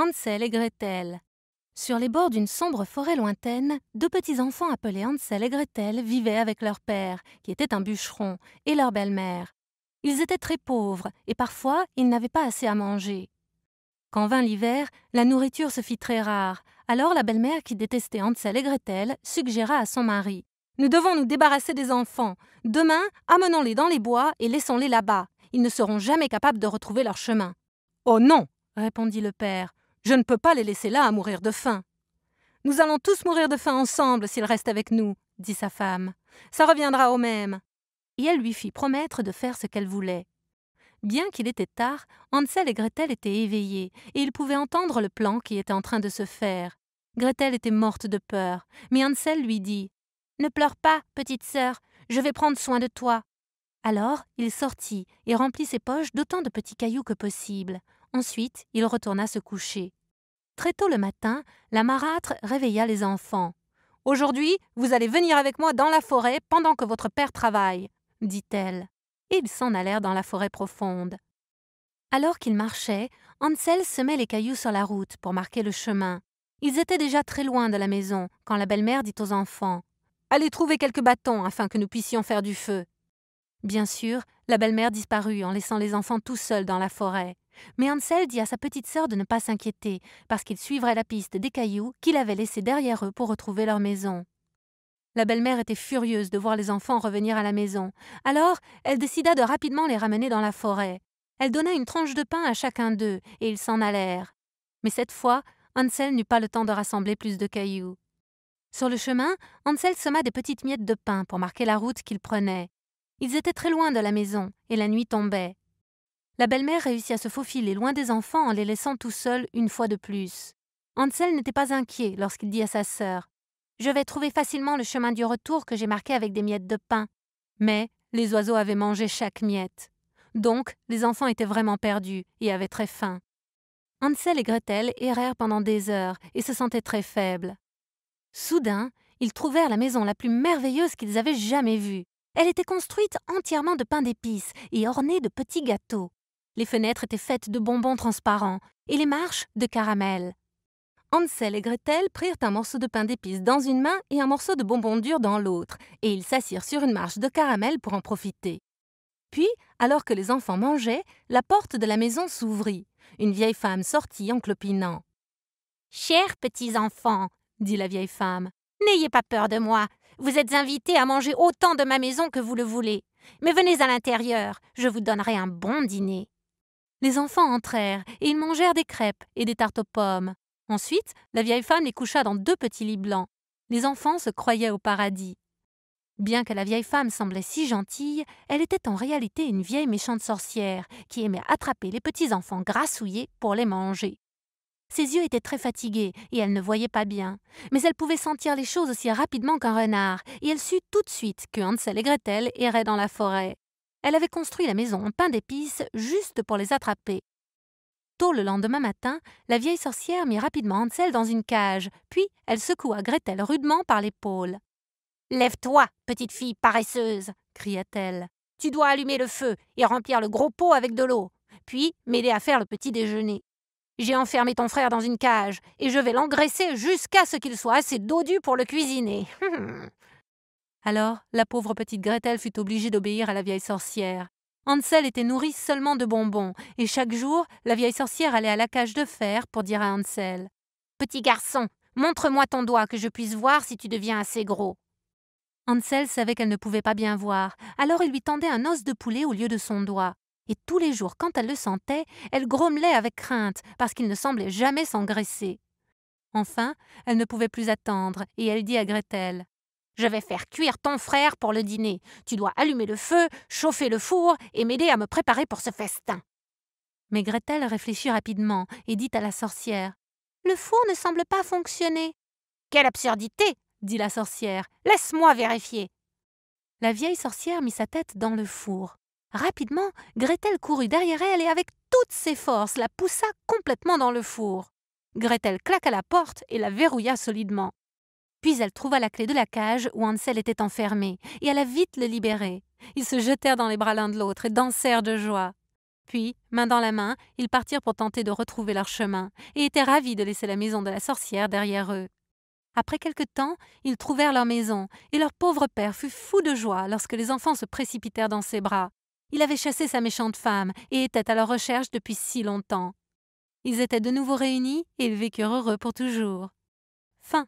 Hansel et Gretel. Sur les bords d'une sombre forêt lointaine, deux petits enfants appelés Hansel et Gretel vivaient avec leur père, qui était un bûcheron, et leur belle-mère. Ils étaient très pauvres, et parfois ils n'avaient pas assez à manger. Quand vint l'hiver, la nourriture se fit très rare. Alors la belle-mère, qui détestait Hansel et Gretel, suggéra à son mari: « Nous devons nous débarrasser des enfants. Demain, amenons-les dans les bois et laissons-les là-bas. Ils ne seront jamais capables de retrouver leur chemin. »« Oh non !» répondit le père. « Je ne peux pas les laisser là à mourir de faim. »« Nous allons tous mourir de faim ensemble s'ils restent avec nous, » dit sa femme. « Ça reviendra au même. » Et elle lui fit promettre de faire ce qu'elle voulait. Bien qu'il était tard, Hansel et Gretel étaient éveillés, et ils pouvaient entendre le plan qui était en train de se faire. Gretel était morte de peur, mais Hansel lui dit: « Ne pleure pas, petite sœur, je vais prendre soin de toi. » Alors il sortit et remplit ses poches d'autant de petits cailloux que possible. Ensuite, il retourna se coucher. Très tôt le matin, la marâtre réveilla les enfants. « Aujourd'hui, vous allez venir avec moi dans la forêt pendant que votre père travaille, » dit-elle. Et ils s'en allèrent dans la forêt profonde. Alors qu'ils marchaient, Hansel semait les cailloux sur la route pour marquer le chemin. Ils étaient déjà très loin de la maison quand la belle-mère dit aux enfants: « Allez trouver quelques bâtons afin que nous puissions faire du feu. » Bien sûr, la belle-mère disparut en laissant les enfants tout seuls dans la forêt. Mais Hansel dit à sa petite sœur de ne pas s'inquiéter, parce qu'ils suivraient la piste des cailloux qu'il avait laissés derrière eux pour retrouver leur maison. La belle-mère était furieuse de voir les enfants revenir à la maison. Alors, elle décida de rapidement les ramener dans la forêt. Elle donna une tranche de pain à chacun d'eux, et ils s'en allèrent. Mais cette fois, Hansel n'eut pas le temps de rassembler plus de cailloux. Sur le chemin, Hansel sema des petites miettes de pain pour marquer la route qu'ils prenaient. Ils étaient très loin de la maison, et la nuit tombait. La belle-mère réussit à se faufiler loin des enfants en les laissant tout seuls une fois de plus. Hansel n'était pas inquiet lorsqu'il dit à sa sœur: « Je vais trouver facilement le chemin du retour que j'ai marqué avec des miettes de pain. » Mais les oiseaux avaient mangé chaque miette. Donc, les enfants étaient vraiment perdus et avaient très faim. Hansel et Gretel errèrent pendant des heures et se sentaient très faibles. Soudain, ils trouvèrent la maison la plus merveilleuse qu'ils avaient jamais vue. Elle était construite entièrement de pain d'épices et ornée de petits gâteaux. Les fenêtres étaient faites de bonbons transparents et les marches de caramel. Hansel et Gretel prirent un morceau de pain d'épices dans une main et un morceau de bonbon dur dans l'autre, et ils s'assirent sur une marche de caramel pour en profiter. Puis, alors que les enfants mangeaient, la porte de la maison s'ouvrit. Une vieille femme sortit en clopinant. « Chers petits enfants, » dit la vieille femme, « n'ayez pas peur de moi. Vous êtes invités à manger autant de ma maison que vous le voulez. Mais venez à l'intérieur, je vous donnerai un bon dîner. » Les enfants entrèrent et ils mangèrent des crêpes et des tartes aux pommes. Ensuite, la vieille femme les coucha dans deux petits lits blancs. Les enfants se croyaient au paradis. Bien que la vieille femme semblait si gentille, elle était en réalité une vieille méchante sorcière qui aimait attraper les petits enfants grassouillés pour les manger. Ses yeux étaient très fatigués et elle ne voyait pas bien. Mais elle pouvait sentir les choses aussi rapidement qu'un renard, et elle sut tout de suite que Hansel et Gretel erraient dans la forêt. Elle avait construit la maison en pain d'épices juste pour les attraper. Tôt le lendemain matin, la vieille sorcière mit rapidement Hansel dans une cage, puis elle secoua Gretel rudement par l'épaule. « Lève-toi, petite fille paresseuse !» cria-t-elle. « Tu dois allumer le feu et remplir le gros pot avec de l'eau, puis m'aider à faire le petit déjeuner. J'ai enfermé ton frère dans une cage et je vais l'engraisser jusqu'à ce qu'il soit assez dodu pour le cuisiner. » Alors, la pauvre petite Gretel fut obligée d'obéir à la vieille sorcière. Hansel était nourri seulement de bonbons, et chaque jour, la vieille sorcière allait à la cage de fer pour dire à Hansel: « Petit garçon, montre-moi ton doigt que je puisse voir si tu deviens assez gros. » Hansel savait qu'elle ne pouvait pas bien voir, alors il lui tendait un os de poulet au lieu de son doigt. Et tous les jours, quand elle le sentait, elle grommelait avec crainte parce qu'il ne semblait jamais s'engraisser. Enfin, elle ne pouvait plus attendre et elle dit à Gretel: « Je vais faire cuire ton frère pour le dîner. Tu dois allumer le feu, chauffer le four et m'aider à me préparer pour ce festin. » Mais Gretel réfléchit rapidement et dit à la sorcière: « Le four ne semble pas fonctionner. »« Quelle absurdité !» dit la sorcière. « Laisse-moi vérifier. » La vieille sorcière mit sa tête dans le four. Rapidement, Gretel courut derrière elle et avec toutes ses forces la poussa complètement dans le four. Gretel claqua la porte et la verrouilla solidement. Puis elle trouva la clé de la cage où Hansel était enfermé et alla vite le libérer. Ils se jetèrent dans les bras l'un de l'autre et dansèrent de joie. Puis, main dans la main, ils partirent pour tenter de retrouver leur chemin, et étaient ravis de laisser la maison de la sorcière derrière eux. Après quelque temps, ils trouvèrent leur maison, et leur pauvre père fut fou de joie lorsque les enfants se précipitèrent dans ses bras. Il avait chassé sa méchante femme, et était à leur recherche depuis si longtemps. Ils étaient de nouveau réunis, et ils vécurent heureux pour toujours. Fin.